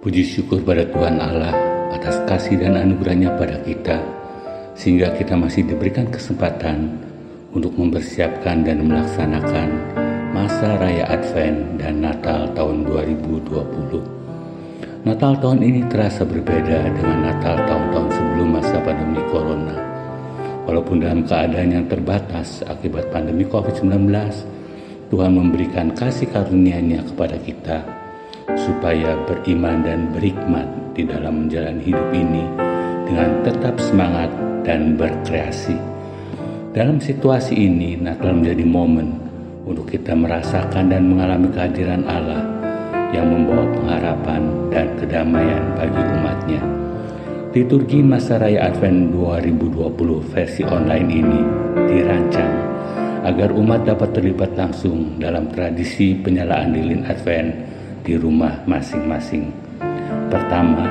Puji syukur pada Tuhan Allah atas kasih dan anugerahnya pada kita, sehingga kita masih diberikan kesempatan untuk mempersiapkan dan melaksanakan masa Raya Advent dan Natal tahun 2020. Natal tahun ini terasa berbeda dengan Natal tahun-tahun sebelum masa pandemi Corona. Walaupun dalam keadaan yang terbatas akibat pandemi COVID-19, Tuhan memberikan kasih karunia-Nya kepada kita, supaya beriman dan berhikmat di dalam menjalani hidup ini dengan tetap semangat dan berkreasi. Dalam situasi ini, Natal menjadi momen untuk kita merasakan dan mengalami kehadiran Allah yang membawa pengharapan dan kedamaian bagi umat-Nya. Liturgi Masa Raya Advent 2020 versi online ini dirancang agar umat dapat terlibat langsung dalam tradisi penyalaan lilin Advent di rumah masing-masing. Pertama,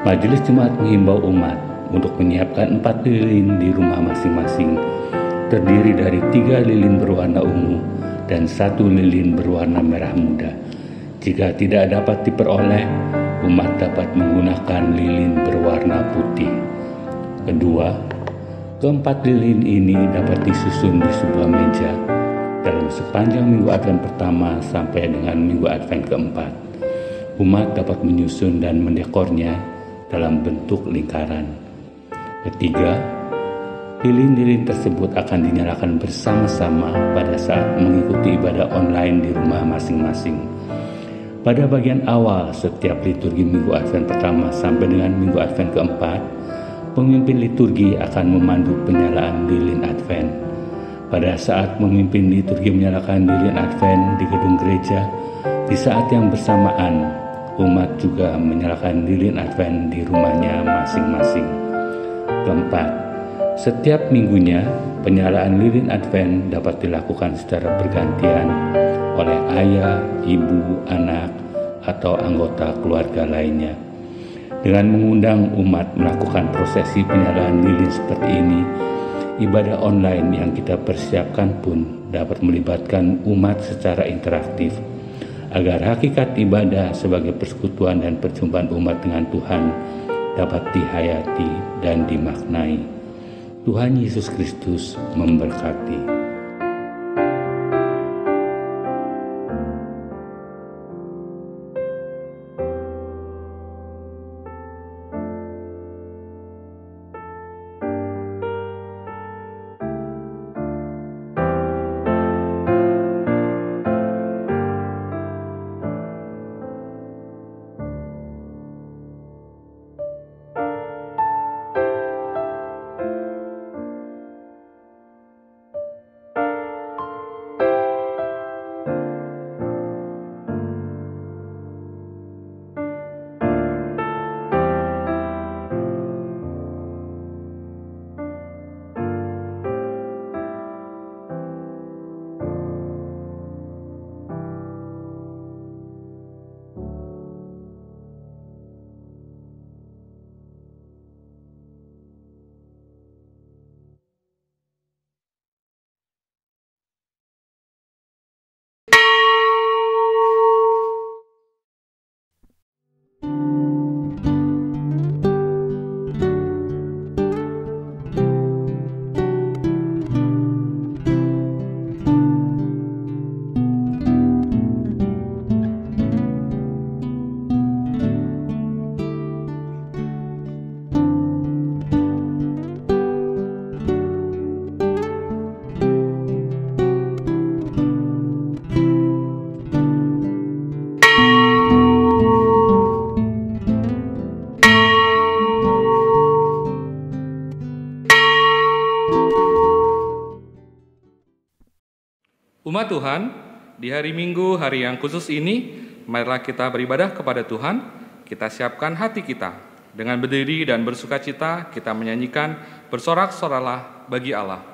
Majelis Jemaat menghimbau umat untuk menyiapkan 4 lilin di rumah masing-masing, terdiri dari 3 lilin berwarna ungu dan 1 lilin berwarna merah muda. Jika tidak dapat diperoleh, umat dapat menggunakan lilin berwarna putih. Kedua, keempat lilin ini dapat disusun di sebuah meja dalam sepanjang minggu Advent pertama sampai dengan minggu Advent keempat. Umat dapat menyusun dan mendekornya dalam bentuk lingkaran. Ketiga, lilin-lilin tersebut akan dinyalakan bersama-sama pada saat mengikuti ibadah online di rumah masing-masing. Pada bagian awal setiap liturgi minggu Advent pertama sampai dengan minggu Advent keempat, pemimpin liturgi akan memandu penyalaan lilin Advent. Pada saat memimpin liturgi menyalakan lilin Advent di gedung gereja, di saat yang bersamaan, umat juga menyalakan lilin Advent di rumahnya masing-masing. Keempat, setiap minggunya penyalaan lilin Advent dapat dilakukan secara bergantian oleh ayah, ibu, anak, atau anggota keluarga lainnya. Dengan mengundang umat melakukan prosesi penyalaan lilin seperti ini, ibadah online yang kita persiapkan pun dapat melibatkan umat secara interaktif, agar hakikat ibadah sebagai persekutuan dan perjumpaan umat dengan Tuhan dapat dihayati dan dimaknai. Tuhan Yesus Kristus memberkati. Umat Tuhan, di hari Minggu, hari yang khusus ini, marilah kita beribadah kepada Tuhan. Kita siapkan hati kita. Dengan berdiri dan bersukacita, kita menyanyikan Bersorak-soralah bagi Allah.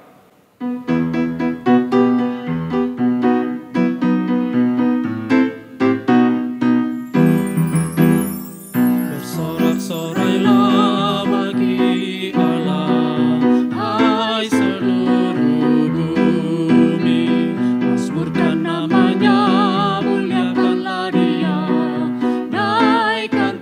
Namanya, muliakanlah Dia, naikkan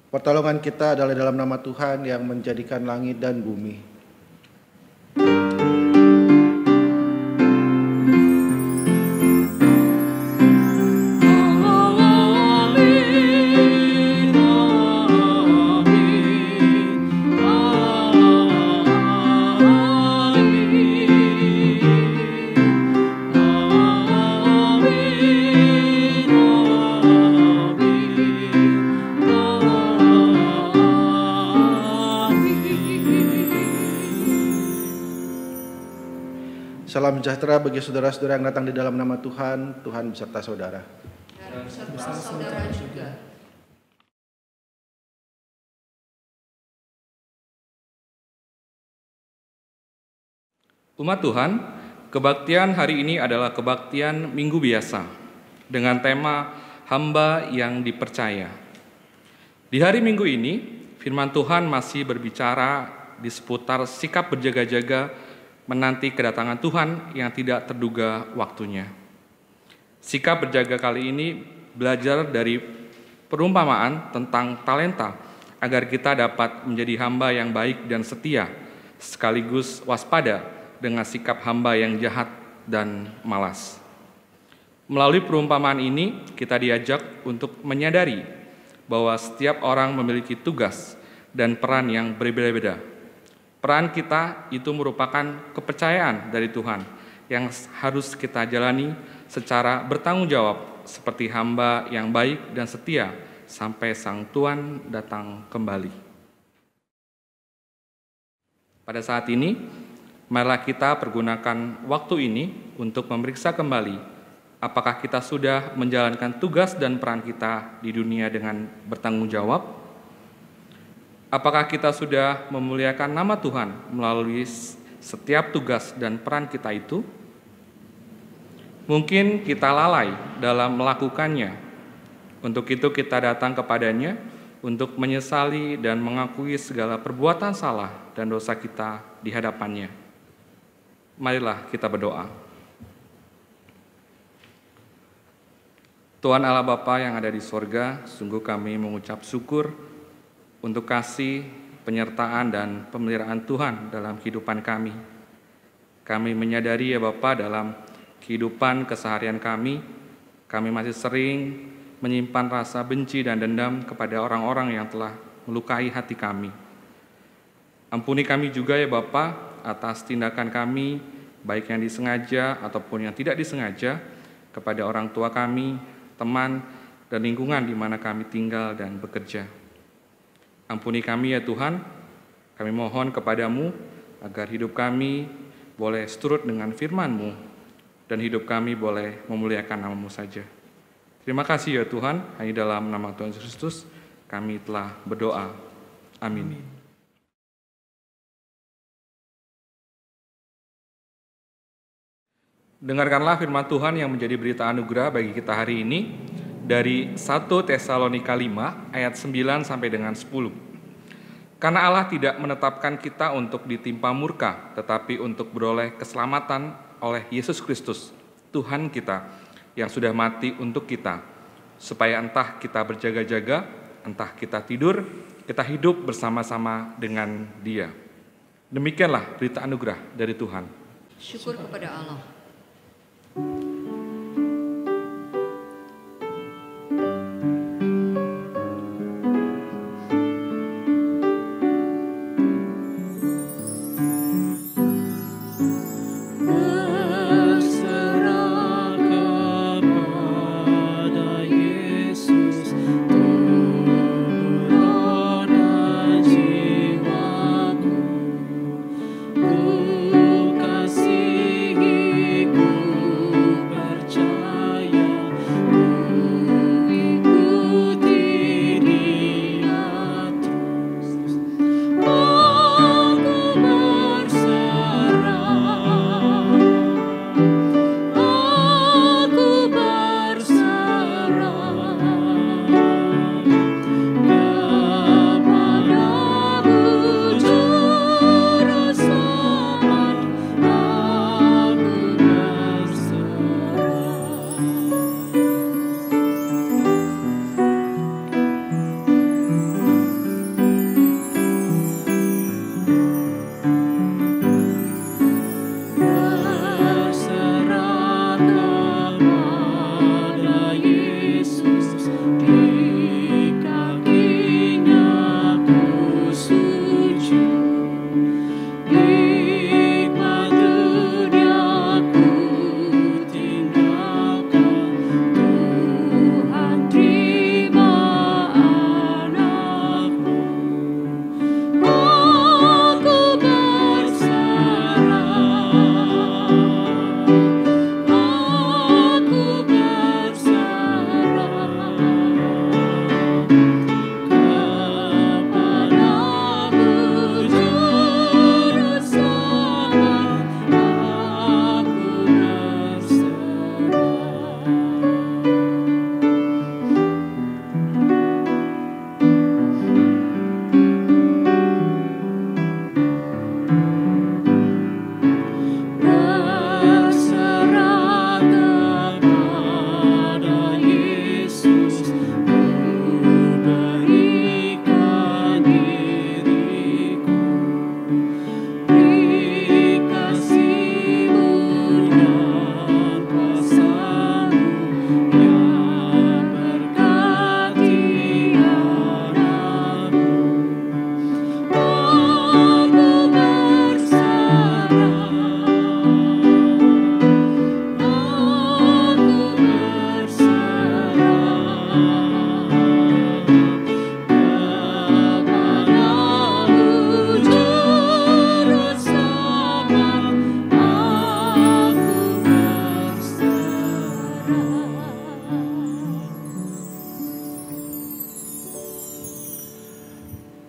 Pertolongan kita adalah dalam nama Tuhan yang menjadikan langit dan bumi. Salam sejahtera bagi saudara-saudara yang datang di dalam nama Tuhan, Tuhan beserta saudara. Dan beserta saudara juga. Umat Tuhan, kebaktian hari ini adalah kebaktian Minggu Biasa dengan tema Hamba yang Dipercaya. Di hari Minggu ini, firman Tuhan masih berbicara di seputar sikap berjaga-jaga menanti kedatangan Tuhan yang tidak terduga waktunya. Sikap berjaga kali ini belajar dari perumpamaan tentang talenta agar kita dapat menjadi hamba yang baik dan setia, sekaligus waspada dengan sikap hamba yang jahat dan malas. Melalui perumpamaan ini, kita diajak untuk menyadari bahwa setiap orang memiliki tugas dan peran yang berbeda-beda. Peran kita itu merupakan kepercayaan dari Tuhan yang harus kita jalani secara bertanggung jawab seperti hamba yang baik dan setia sampai Sang Tuhan datang kembali. Pada saat ini, marilah kita pergunakan waktu ini untuk memeriksa kembali apakah kita sudah menjalankan tugas dan peran kita di dunia dengan bertanggung jawab. Apakah kita sudah memuliakan nama Tuhan melalui setiap tugas dan peran kita itu? Mungkin kita lalai dalam melakukannya. Untuk itu kita datang kepadanya untuk menyesali dan mengakui segala perbuatan salah dan dosa kita di hadapannya. Marilah kita berdoa. Tuhan Allah Bapa yang ada di sorga, sungguh kami mengucap syukur untuk kasih, penyertaan, dan pemeliharaan Tuhan dalam kehidupan kami. Kami menyadari ya Bapa dalam kehidupan keseharian kami masih sering menyimpan rasa benci dan dendam kepada orang-orang yang telah melukai hati kami. Ampuni kami juga ya Bapa atas tindakan kami, baik yang disengaja ataupun yang tidak disengaja, kepada orang tua kami, teman, dan lingkungan di mana kami tinggal dan bekerja. Ampuni kami ya Tuhan, kami mohon kepadamu agar hidup kami boleh seturut dengan firman-Mu dan hidup kami boleh memuliakan nama-Mu saja. Terima kasih ya Tuhan, hanya dalam nama Tuhan Yesus Kristus kami telah berdoa. Amin. Dengarkanlah firman Tuhan yang menjadi berita anugerah bagi kita hari ini dari 1 Tesalonika 5 ayat 9 sampai dengan 10. Karena Allah tidak menetapkan kita untuk ditimpa murka, tetapi untuk beroleh keselamatan oleh Yesus Kristus, Tuhan kita, yang sudah mati untuk kita, supaya entah kita berjaga-jaga, entah kita tidur, kita hidup bersama-sama dengan Dia. Demikianlah berita anugerah dari Tuhan. Syukur kepada Allah. Ku kasihiku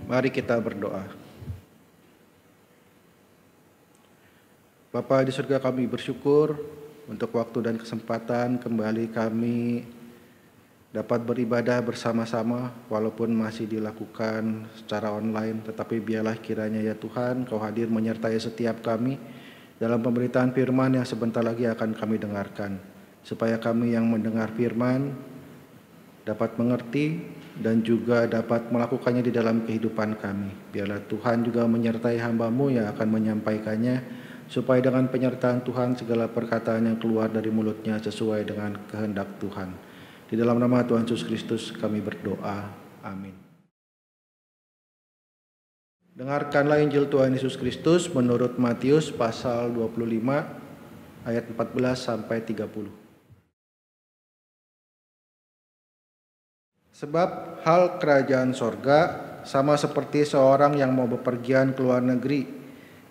Mari kita berdoa. Bapa di surga, kami bersyukur untuk waktu dan kesempatan kembali kami dapat beribadah bersama-sama walaupun masih dilakukan secara online. Tetapi biarlah kiranya ya Tuhan, Kau hadir menyertai setiap kami dalam pemberitaan firman yang sebentar lagi akan kami dengarkan. Supaya kami yang mendengar firman dapat mengerti dan juga dapat melakukannya di dalam kehidupan kami. Biarlah Tuhan juga menyertai hamba-Mu yang akan menyampaikannya, supaya dengan penyertaan Tuhan segala perkataan yang keluar dari mulutnya sesuai dengan kehendak Tuhan. Di dalam nama Tuhan Yesus Kristus kami berdoa. Amin. Dengarkanlah Injil Tuhan Yesus Kristus menurut Matius pasal 25 ayat 14 sampai 30. Sebab hal kerajaan sorga sama seperti seorang yang mau bepergian ke luar negeri,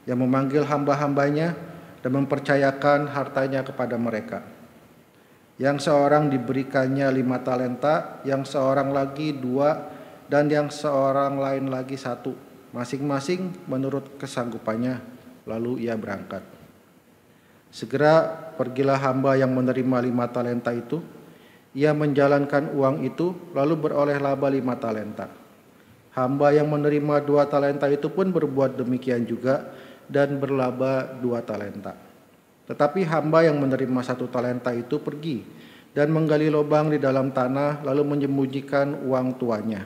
yang memanggil hamba-hambanya dan mempercayakan hartanya kepada mereka. Yang seorang diberikannya 5 talenta, yang seorang lagi 2, dan yang seorang lain lagi 1, masing-masing menurut kesanggupannya. Lalu ia berangkat. Segera pergilah hamba yang menerima 5 talenta itu. Ia menjalankan uang itu, lalu beroleh laba 5 talenta. Hamba yang menerima 2 talenta itu pun berbuat demikian juga dan berlaba 2 talenta. Tetapi hamba yang menerima 1 talenta itu pergi dan menggali lubang di dalam tanah, lalu menyembunyikan uang tuannya.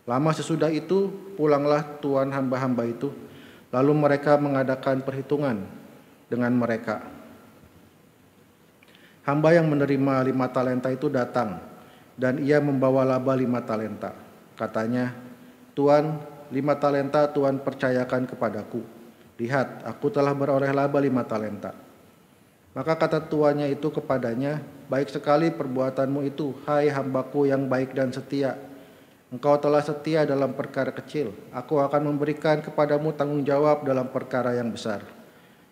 Lama sesudah itu pulanglah tuan hamba-hamba itu, lalu mereka mengadakan perhitungan dengan mereka. Hamba yang menerima 5 talenta itu datang, dan ia membawa laba 5 talenta. Katanya, Tuan, 5 talenta Tuan percayakan kepadaku. Lihat, aku telah beroleh laba 5 talenta. Maka kata tuannya itu kepadanya, baik sekali perbuatanmu itu, hai hambaku yang baik dan setia. Engkau telah setia dalam perkara kecil, aku akan memberikan kepadamu tanggung jawab dalam perkara yang besar.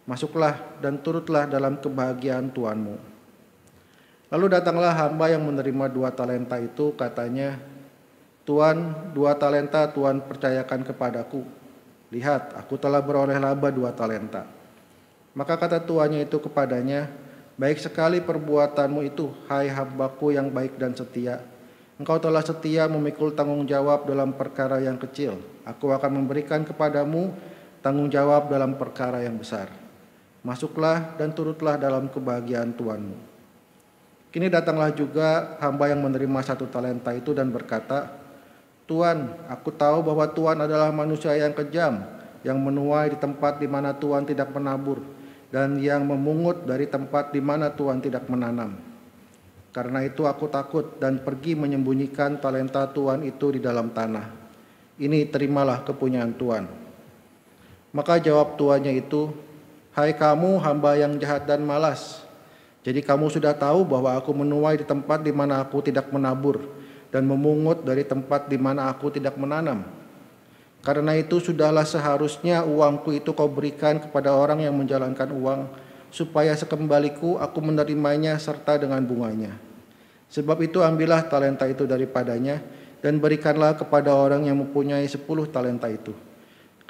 Masuklah dan turutlah dalam kebahagiaan tuanmu. Lalu datanglah hamba yang menerima 2 talenta itu, katanya, Tuan, 2 talenta Tuan percayakan kepadaku. Lihat, aku telah beroleh laba 2 talenta. Maka kata tuannya itu kepadanya, baik sekali perbuatanmu itu, hai hambaku yang baik dan setia. Engkau telah setia memikul tanggung jawab dalam perkara yang kecil. Aku akan memberikan kepadamu tanggung jawab dalam perkara yang besar. Masuklah dan turutlah dalam kebahagiaan tuanmu. Kini datanglah juga hamba yang menerima 1 talenta itu dan berkata, Tuan, aku tahu bahwa Tuan adalah manusia yang kejam, yang menuai di tempat di mana Tuan tidak menabur, dan yang memungut dari tempat di mana Tuan tidak menanam. Karena itu aku takut dan pergi menyembunyikan talenta Tuan itu di dalam tanah. Ini terimalah kepunyaan Tuan. Maka jawab tuannya itu, hai kamu hamba yang jahat dan malas. Jadi kamu sudah tahu bahwa aku menuai di tempat di mana aku tidak menabur dan memungut dari tempat di mana aku tidak menanam. Karena itu sudahlah seharusnya uangku itu kau berikan kepada orang yang menjalankan uang, supaya sekembaliku aku menerimanya serta dengan bunganya. Sebab itu ambillah talenta itu daripadanya dan berikanlah kepada orang yang mempunyai 10 talenta itu.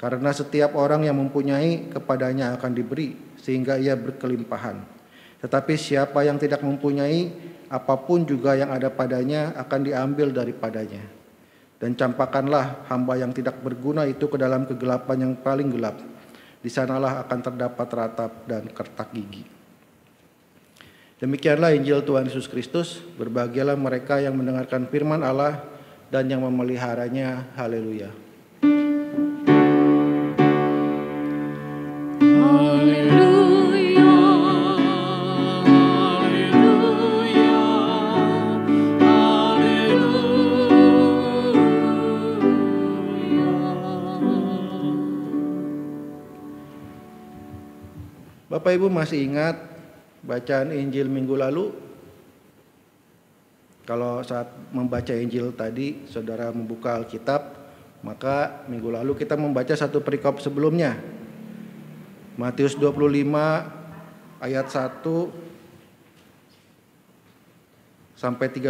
Karena setiap orang yang mempunyai kepadanya akan diberi, sehingga ia berkelimpahan. Tetapi siapa yang tidak mempunyai, apapun juga yang ada padanya akan diambil daripadanya. Dan campakkanlah hamba yang tidak berguna itu ke dalam kegelapan yang paling gelap. Di sanalah akan terdapat ratap dan kertak gigi. Demikianlah Injil Tuhan Yesus Kristus. Berbahagialah mereka yang mendengarkan firman Allah dan yang memeliharanya. Haleluya. Bapak Ibu masih ingat bacaan Injil minggu lalu? Kalau saat membaca Injil tadi saudara membuka Alkitab, maka minggu lalu kita membaca satu perikop sebelumnya. Matius 25 ayat 1 sampai 13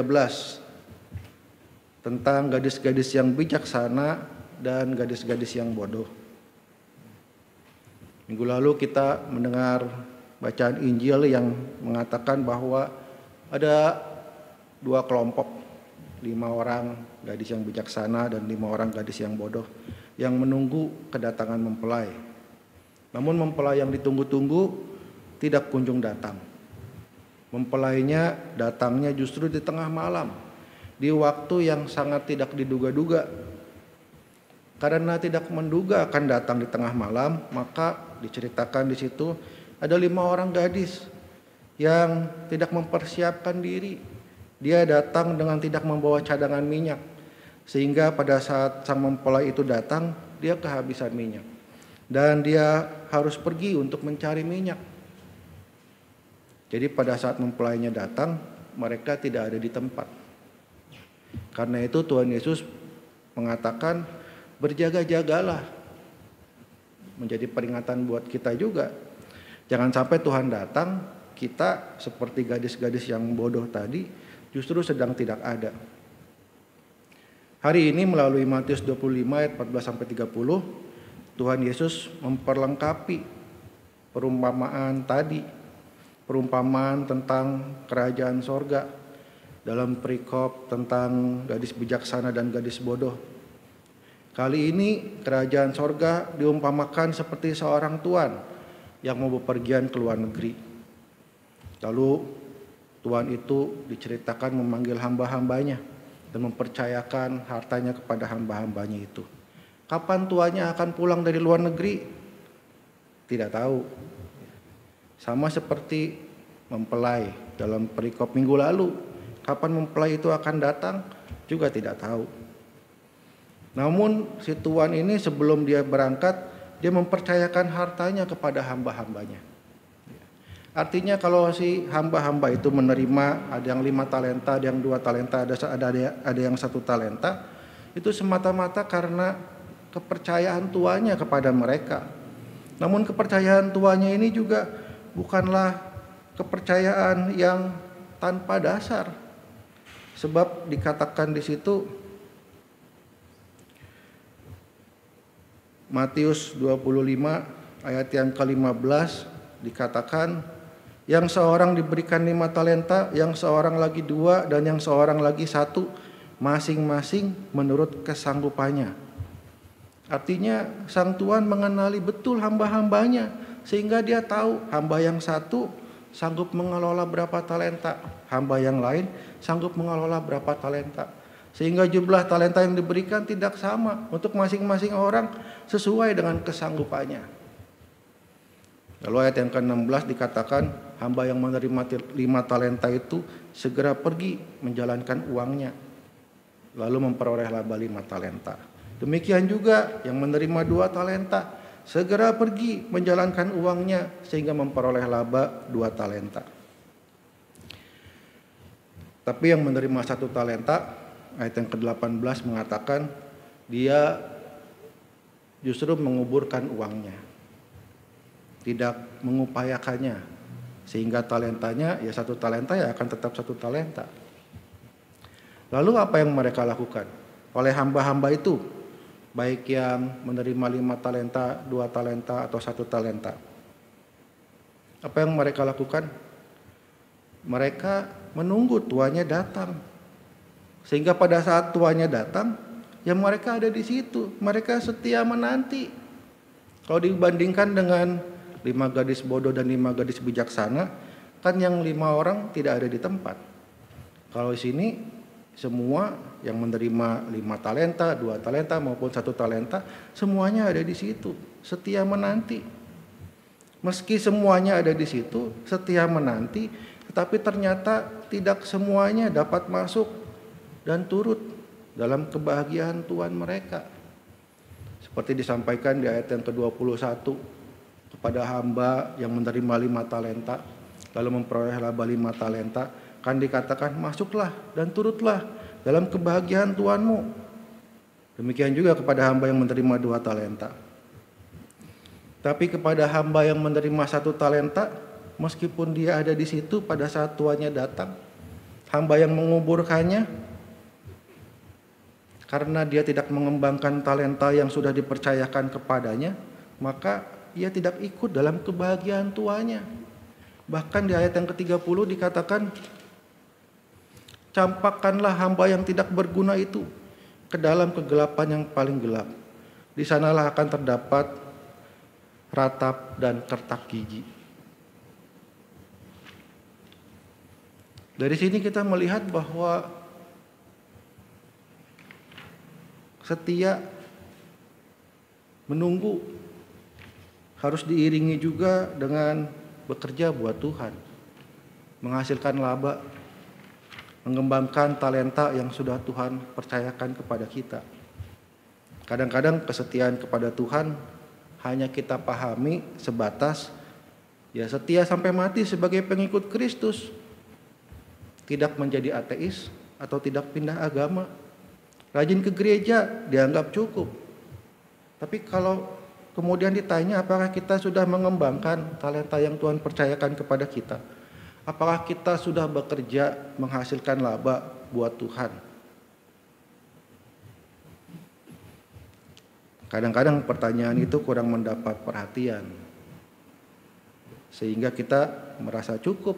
tentang gadis-gadis yang bijaksana dan gadis-gadis yang bodoh. Minggu lalu kita mendengar bacaan Injil yang mengatakan bahwa ada 2 kelompok, 5 orang gadis yang bijaksana dan 5 orang gadis yang bodoh yang menunggu kedatangan mempelai. Namun mempelai yang ditunggu-tunggu tidak kunjung datang. Mempelainya datangnya justru di tengah malam, di waktu yang sangat tidak diduga-duga. Karena tidak menduga akan datang di tengah malam, maka diceritakan di situ ada 5 orang gadis yang tidak mempersiapkan diri. Dia datang dengan tidak membawa cadangan minyak, sehingga pada saat sang mempelai itu datang, dia kehabisan minyak dan dia harus pergi untuk mencari minyak. Jadi pada saat mempelainya datang, mereka tidak ada di tempat. Karena itu Tuhan Yesus mengatakan, berjaga-jagalah. Menjadi peringatan buat kita juga. Jangan sampai Tuhan datang, kita seperti gadis-gadis yang bodoh tadi justru sedang tidak ada. Hari ini melalui Matius 25 ayat 14-30, Tuhan Yesus memperlengkapi perumpamaan tadi. Perumpamaan tentang kerajaan sorga dalam perikop tentang gadis bijaksana dan gadis bodoh. Kali ini kerajaan sorga diumpamakan seperti seorang tuan yang mau bepergian ke luar negeri. Lalu tuan itu diceritakan memanggil hamba-hambanya dan mempercayakan hartanya kepada hamba-hambanya itu. Kapan tuannya akan pulang dari luar negeri? Tidak tahu. Sama seperti mempelai dalam perikop minggu lalu. Kapan mempelai itu akan datang? Juga tidak tahu. Namun si tuan ini sebelum dia berangkat, dia mempercayakan hartanya kepada hamba-hambanya. Artinya kalau si hamba-hamba itu menerima, ada yang 5 talenta, ada yang 2 talenta, ada yang 1 talenta, itu semata-mata karena kepercayaan tuannya kepada mereka. Namun kepercayaan tuannya ini juga bukanlah kepercayaan yang tanpa dasar. Sebab dikatakan di situ Matius 25 ayat yang ke-15 dikatakan, yang seorang diberikan 5 talenta, yang seorang lagi 2, dan yang seorang lagi 1, masing-masing menurut kesanggupannya. Artinya sang tuan mengenali betul hamba-hambanya, sehingga dia tahu hamba yang 1 sanggup mengelola berapa talenta, hamba yang lain sanggup mengelola berapa talenta. Sehingga jumlah talenta yang diberikan tidak sama untuk masing-masing orang sesuai dengan kesanggupannya. Lalu ayat yang ke-16 dikatakan, hamba yang menerima 5 talenta itu segera pergi menjalankan uangnya, lalu memperoleh laba 5 talenta. Demikian juga yang menerima 2 talenta segera pergi menjalankan uangnya sehingga memperoleh laba 2 talenta. Tapi yang menerima 1 talenta, ayat yang ke-18 mengatakan dia justru menguburkan uangnya, tidak mengupayakannya, sehingga talentanya ya 1 talenta ya akan tetap 1 talenta. Lalu apa yang mereka lakukan oleh hamba-hamba itu, baik yang menerima 5 talenta, 2 talenta atau 1 talenta? Apa yang mereka lakukan? Mereka menunggu tuannya datang. Sehingga pada saat tuannya datang, ya mereka ada di situ. Mereka setia menanti. Kalau dibandingkan dengan 5 gadis bodoh dan 5 gadis bijaksana, kan yang 5 orang tidak ada di tempat. Kalau di sini semua yang menerima 5 talenta, 2 talenta maupun 1 talenta, semuanya ada di situ, setia menanti. Meski semuanya ada di situ, setia menanti, tetapi ternyata tidak semuanya dapat masuk dan turut dalam kebahagiaan Tuhan mereka. Seperti disampaikan di ayat yang ke-21, kepada hamba yang menerima 5 talenta, lalu memperoleh laba 5 talenta, kan dikatakan, masuklah dan turutlah dalam kebahagiaan Tuhanmu. Demikian juga kepada hamba yang menerima 2 talenta. Tapi kepada hamba yang menerima 1 talenta, meskipun dia ada di situ pada saat tuannya datang, hamba yang menguburkannya, Karena dia tidak mengembangkan talenta yang sudah dipercayakan kepadanya, maka ia tidak ikut dalam kebahagiaan tuannya. Bahkan di ayat yang ke-30 dikatakan, campakkanlah hamba yang tidak berguna itu ke dalam kegelapan yang paling gelap. Di sanalah akan terdapat ratap dan kertak gigi. Dari sini kita melihat bahwa setia menunggu harus diiringi juga dengan bekerja buat Tuhan, menghasilkan laba, mengembangkan talenta yang sudah Tuhan percayakan kepada kita. Kadang-kadang kesetiaan kepada Tuhan hanya kita pahami sebatas ya setia sampai mati sebagai pengikut Kristus, tidak menjadi ateis atau tidak pindah agama. Rajin ke gereja dianggap cukup. Tapi kalau kemudian ditanya apakah kita sudah mengembangkan talenta yang Tuhan percayakan kepada kita, apakah kita sudah bekerja menghasilkan laba buat Tuhan? Kadang-kadang pertanyaan itu kurang mendapat perhatian, sehingga kita merasa cukup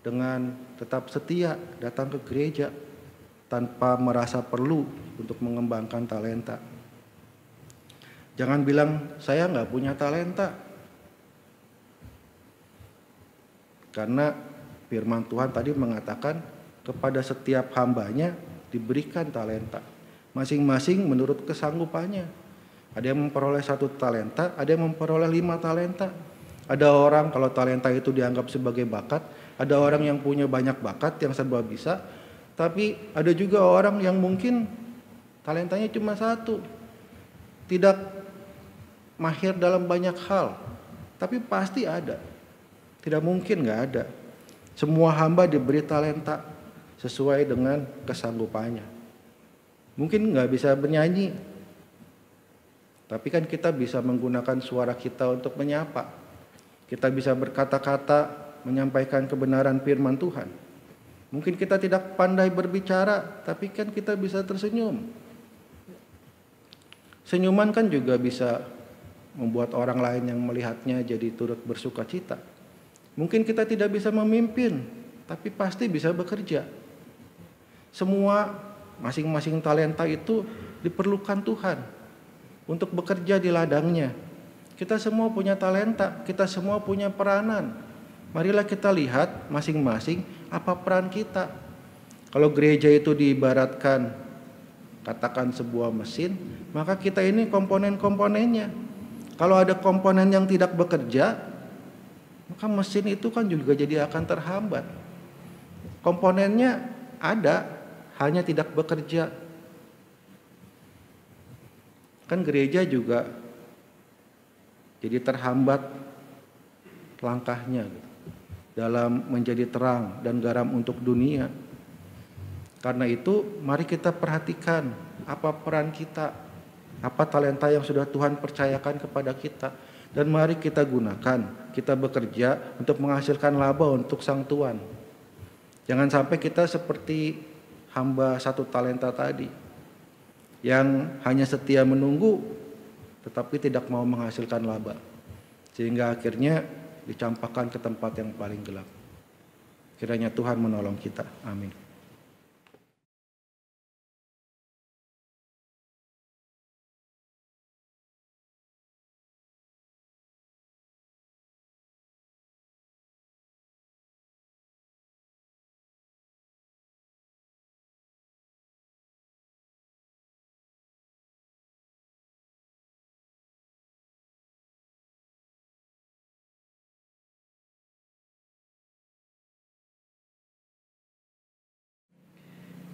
dengan tetap setia datang ke gereja tanpa merasa perlu untuk mengembangkan talenta. Jangan bilang saya nggak punya talenta, karena firman Tuhan tadi mengatakan kepada setiap hambanya diberikan talenta, masing-masing menurut kesanggupannya. Ada yang memperoleh 1 talenta, ada yang memperoleh 5 talenta. Ada orang kalau talenta itu dianggap sebagai bakat, ada orang yang punya banyak bakat yang serba bisa, tapi ada juga orang yang mungkin talentanya cuma 1, tidak mahir dalam banyak hal, tapi pasti ada. Tidak mungkin nggak ada. Semua hamba diberi talenta sesuai dengan kesanggupannya. Mungkin nggak bisa bernyanyi, tapi kan kita bisa menggunakan suara kita untuk menyapa. Kita bisa berkata-kata menyampaikan kebenaran firman Tuhan. Mungkin kita tidak pandai berbicara, tapi kan kita bisa tersenyum. Senyuman kan juga bisa membuat orang lain yang melihatnya jadi turut bersuka cita. Mungkin kita tidak bisa memimpin, tapi pasti bisa bekerja. Semua masing-masing talenta itu diperlukan Tuhan untuk bekerja di ladangnya. Kita semua punya talenta, kita semua punya peranan. Marilah kita lihat masing-masing apa peran kita. Kalau gereja itu diibaratkan katakan sebuah mesin, maka kita ini komponen-komponennya. Kalau ada komponen yang tidak bekerja, maka mesin itu kan juga jadi akan terhambat. Komponennya ada, hanya tidak bekerja. Kan gereja juga jadi terhambat langkahnya dalam menjadi terang dan garam untuk dunia. Karena itu mari kita perhatikan apa peran kita, apa talenta yang sudah Tuhan percayakan kepada kita, dan mari kita gunakan, kita bekerja untuk menghasilkan laba untuk Sang Tuan. Jangan sampai kita seperti hamba 1 talenta tadi yang hanya setia menunggu tetapi tidak mau menghasilkan laba, sehingga akhirnya dicampakkan ke tempat yang paling gelap. Kiranya Tuhan menolong kita. Amin.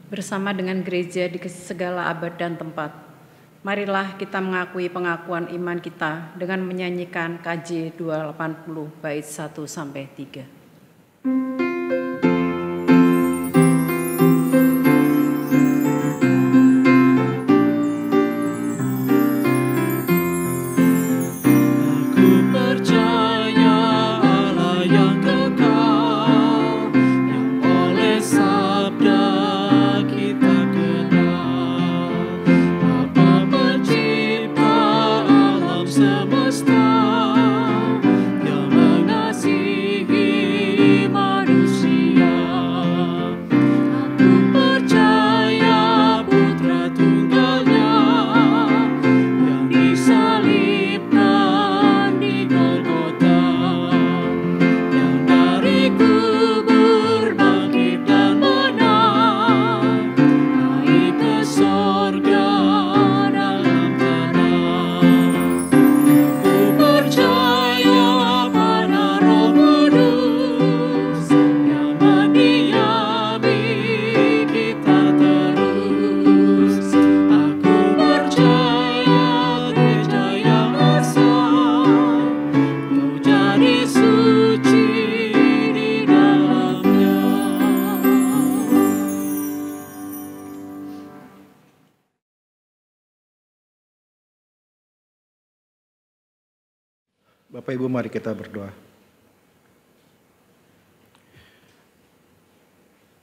Bersama dengan gereja di segala abad dan tempat, marilah kita mengakui pengakuan iman kita dengan menyanyikan KJ 280 bait 1-3. Bapak Ibu, mari kita berdoa.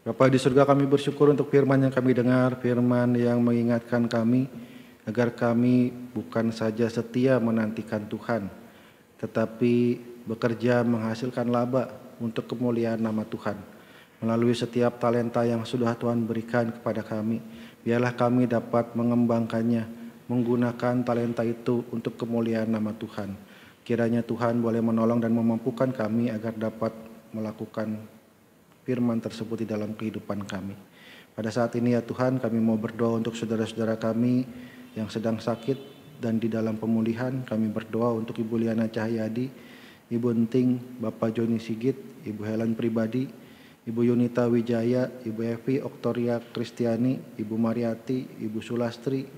Bapa di surga, kami bersyukur untuk firman yang kami dengar, firman yang mengingatkan kami agar kami bukan saja setia menantikan Tuhan, tetapi bekerja menghasilkan laba untuk kemuliaan nama Tuhan. Melalui setiap talenta yang sudah Tuhan berikan kepada kami, biarlah kami dapat mengembangkannya, menggunakan talenta itu untuk kemuliaan nama Tuhan. Kiranya Tuhan boleh menolong dan memampukan kami agar dapat melakukan firman tersebut di dalam kehidupan kami. Pada saat ini ya Tuhan, kami mau berdoa untuk saudara-saudara kami yang sedang sakit dan di dalam pemulihan. Kami berdoa untuk Ibu Liana Cahyadi, Ibu Enting, Bapak Joni Sigit, Ibu Helen Pribadi, Ibu Yunita Wijaya, Ibu Evi Oktoria Kristiani, Ibu Mariati, Ibu Sulastri,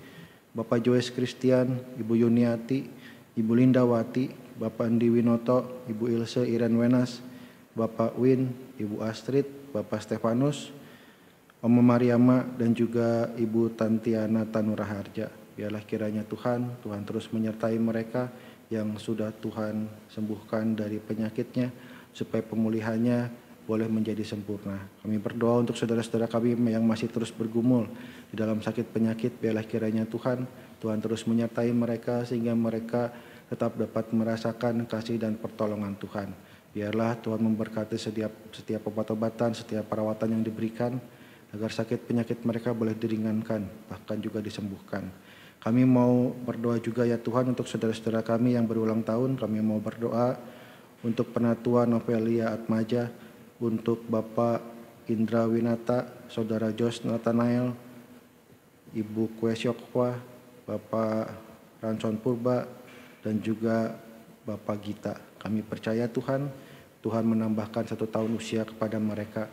Bapak Joyce Christian, Ibu Yuniati, Ibu Lindawati, Bapak Andi Winoto, Ibu Ilse Iren Wenas, Bapak Win, Ibu Astrid, Bapak Stefanus, Oma Mariama, dan juga Ibu Tantiana Tanuraharja. Biarlah kiranya Tuhan terus menyertai mereka yang sudah Tuhan sembuhkan dari penyakitnya, supaya pemulihannya boleh menjadi sempurna. Kami berdoa untuk saudara-saudara kami yang masih terus bergumul di dalam sakit penyakit. Biarlah kiranya Tuhan terus menyertai mereka sehingga mereka tetap dapat merasakan kasih dan pertolongan Tuhan. Biarlah Tuhan memberkati setiap obat-obatan, setiap perawatan yang diberikan, agar sakit penyakit mereka boleh diringankan, bahkan juga disembuhkan. Kami mau berdoa juga ya Tuhan untuk saudara-saudara kami yang berulang tahun. Kami mau berdoa untuk Penatua Novelia Atmaja, untuk Bapak Indra Winata, Saudara Jos Nathanael, Ibu Kwesyokwa, Bapak Ranson Purba, dan juga Bapak Gita. Kami percaya Tuhan menambahkan 1 tahun usia kepada mereka.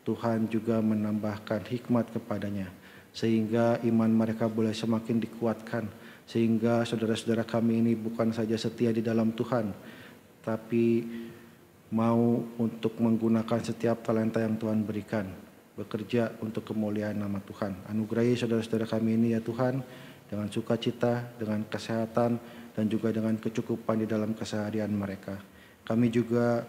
Tuhan juga menambahkan hikmat kepadanya, sehingga iman mereka boleh semakin dikuatkan, sehingga saudara-saudara kami ini bukan saja setia di dalam Tuhan, tapi mau untuk menggunakan setiap talenta yang Tuhan berikan, bekerja untuk kemuliaan nama Tuhan. Anugerahi saudara-saudara kami ini ya Tuhan, dengan sukacita, dengan kesehatan, dan juga dengan kecukupan di dalam keseharian mereka. Kami juga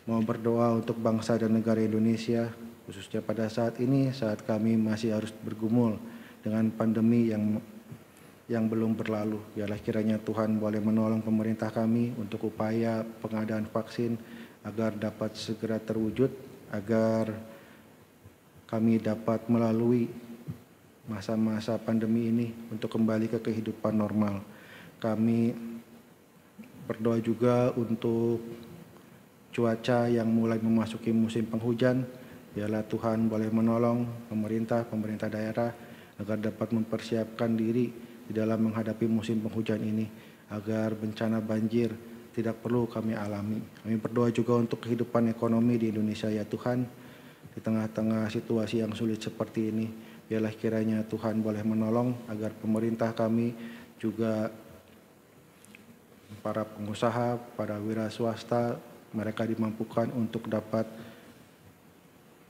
mau berdoa untuk bangsa dan negara Indonesia, khususnya pada saat ini, saat kami masih harus bergumul dengan pandemi yang belum berlalu. Biarlah kiranya Tuhan boleh menolong pemerintah kami untuk upaya pengadaan vaksin agar dapat segera terwujud, agar kami dapat melalui masa-masa pandemi ini untuk kembali ke kehidupan normal. Kami berdoa juga untuk cuaca yang mulai memasuki musim penghujan. Biarlah Tuhan boleh menolong pemerintah daerah agar dapat mempersiapkan diri di dalam menghadapi musim penghujan ini, agar bencana banjir tidak perlu kami alami. Kami berdoa juga untuk kehidupan ekonomi di Indonesia ya Tuhan. Di tengah-tengah situasi yang sulit seperti ini, biarlah kiranya Tuhan boleh menolong agar pemerintah kami juga para pengusaha, para wira swasta, mereka dimampukan untuk dapat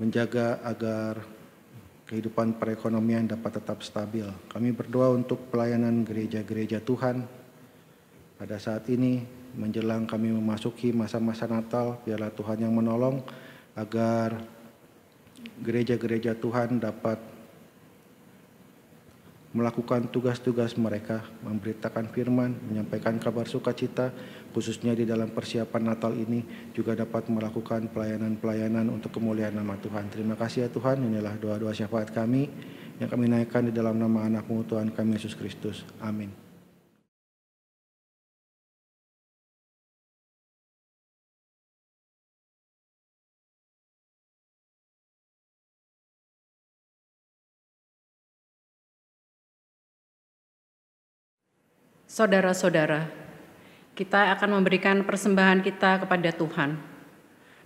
menjaga agar kehidupan perekonomian dapat tetap stabil. Kami berdoa untuk pelayanan gereja-gereja Tuhan pada saat ini menjelang kami memasuki masa-masa Natal. Biarlah Tuhan yang menolong agar gereja-gereja Tuhan dapat melakukan tugas-tugas mereka, memberitakan firman, menyampaikan kabar sukacita, khususnya di dalam persiapan Natal ini, juga dapat melakukan pelayanan-pelayanan untuk kemuliaan nama Tuhan. Terima kasih ya Tuhan, inilah doa-doa syafaat kami yang kami naikkan di dalam nama anak-Mu Tuhan kami Yesus Kristus. Amin. Saudara-saudara, kita akan memberikan persembahan kita kepada Tuhan.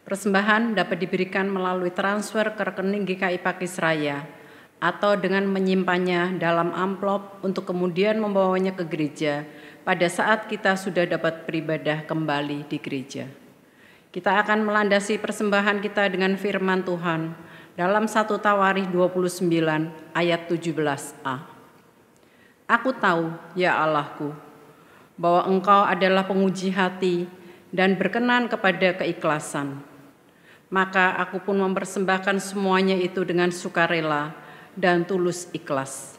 Persembahan dapat diberikan melalui transfer ke rekening GKI Pakisraya atau dengan menyimpannya dalam amplop untuk kemudian membawanya ke gereja pada saat kita sudah dapat beribadah kembali di gereja. Kita akan melandasi persembahan kita dengan firman Tuhan dalam 1 Tawarikh 29 ayat 17a. Aku tahu, ya Allahku, bahwa Engkau adalah penguji hati dan berkenan kepada keikhlasan. Maka aku pun mempersembahkan semuanya itu dengan sukarela dan tulus ikhlas.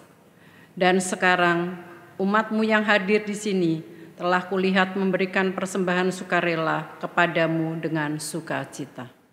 Dan sekarang umat-Mu yang hadir di sini telah kulihat memberikan persembahan sukarela kepadamu dengan sukacita.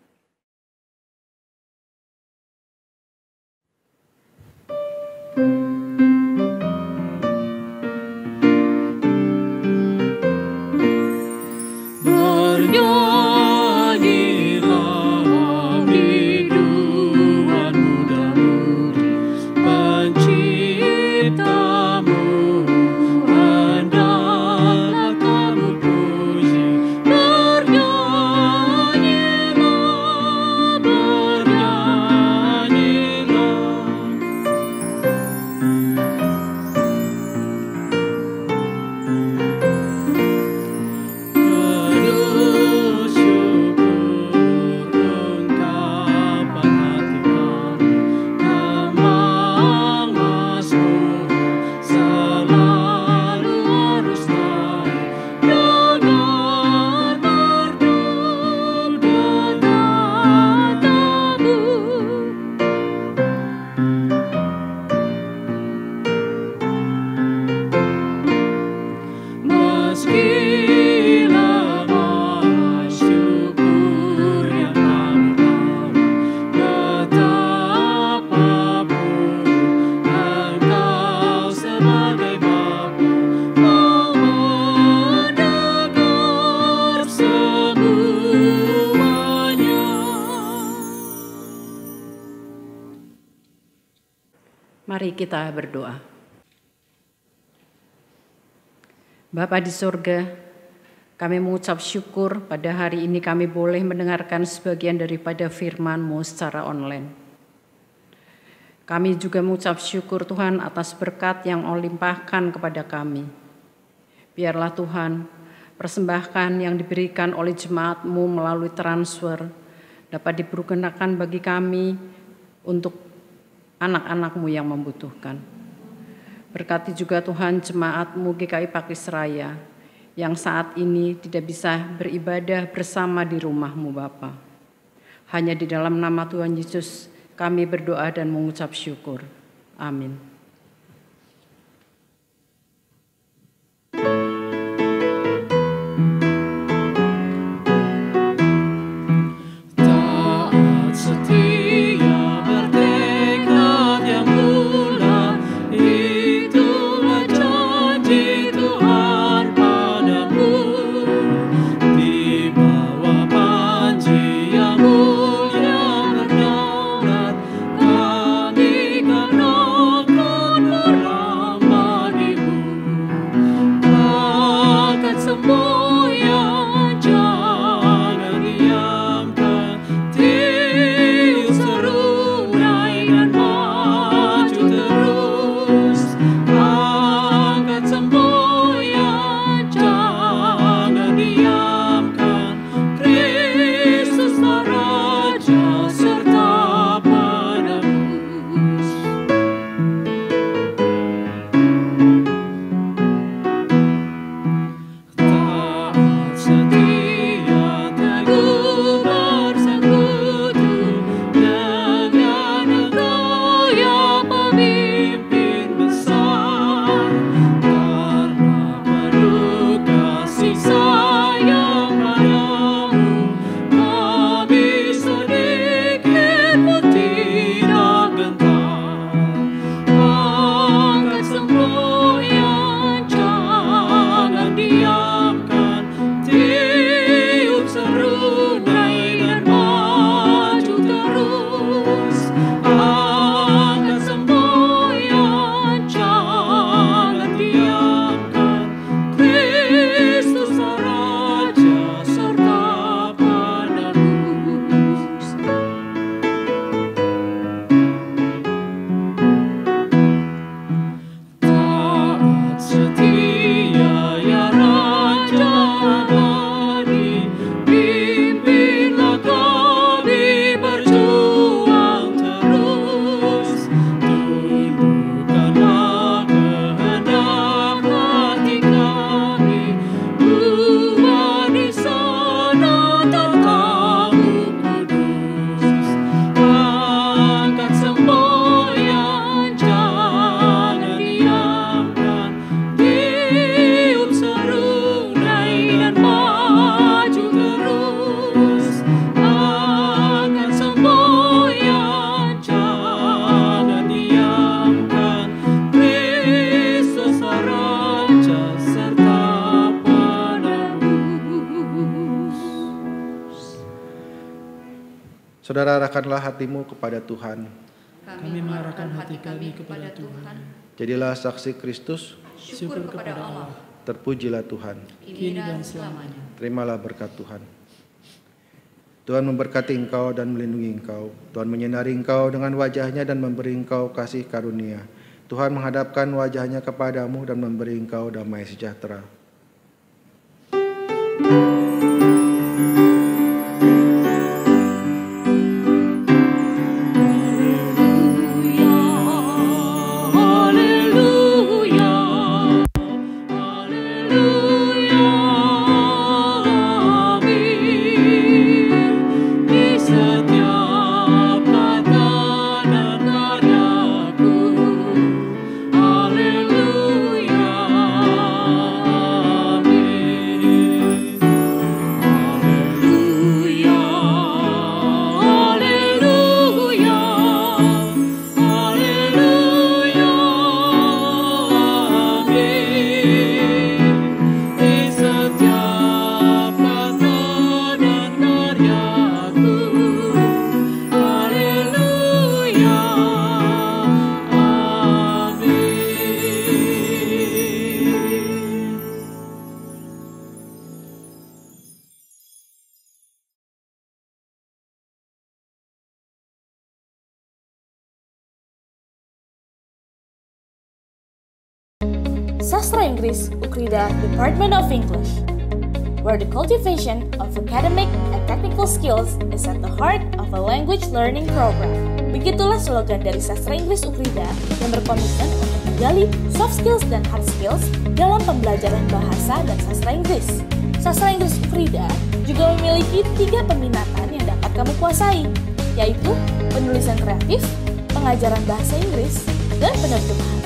Mari kita berdoa. Bapa di surga, kami mengucap syukur pada hari ini kami boleh mendengarkan sebagian daripada firman-Mu secara online. Kami juga mengucap syukur Tuhan atas berkat yang Engkau limpahkan kepada kami. Biarlah Tuhan, persembahan yang diberikan oleh jemaat-Mu melalui transfer dapat dipergunakan bagi kami untuk anak-anak-Mu yang membutuhkan. Berkati juga Tuhan jemaat-Mu GKI Pakis Raya yang saat ini tidak bisa beribadah bersama di rumah-Mu Bapa. Hanya di dalam nama Tuhan Yesus kami berdoa dan mengucap syukur. Amin. Kami kan roh Saudara, arahkanlah hatimu kepada Tuhan. Kami mengarahkan hati kami kepada Tuhan. Jadilah saksi Kristus. Syukur kepada Allah. Terpujilah Tuhan. Kini dan selamanya. Terimalah berkat Tuhan. Tuhan memberkati engkau dan melindungi engkau. Tuhan menyinari engkau dengan wajah-Nya dan memberi engkau kasih karunia. Tuhan menghadapkan wajah-Nya kepadamu dan memberi engkau damai sejahtera. Sastra Inggris Ukrida Department of English, where the cultivation of academic and technical skills is at the heart of a language learning program. Begitulah slogan dari Sastra Inggris Ukrida yang berkomitmen untuk menggali soft skills dan hard skills dalam pembelajaran bahasa dan sastra Inggris. Sastra Inggris Ukrida juga memiliki 3 peminatan yang dapat kamu kuasai, yaitu penulisan kreatif, pengajaran bahasa Inggris, dan penerjemahan.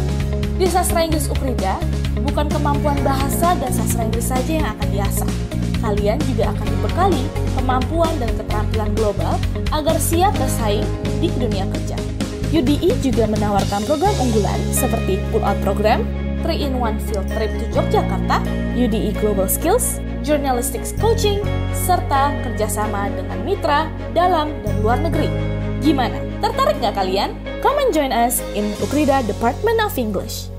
Di Sastra Inggris Ukrida, bukan kemampuan bahasa dan sastra Inggris saja yang akan diasah. Kalian juga akan dibekali kemampuan dan keterampilan global agar siap bersaing di dunia kerja. UDI juga menawarkan program unggulan seperti Pull-Out Program, 3-in-1 Field Trip to Yogyakarta, UDI Global Skills, Journalistics Coaching, serta kerjasama dengan mitra dalam dan luar negeri. Gimana? Tertarik nggak kalian? Come and join us in Ukrida Department of English.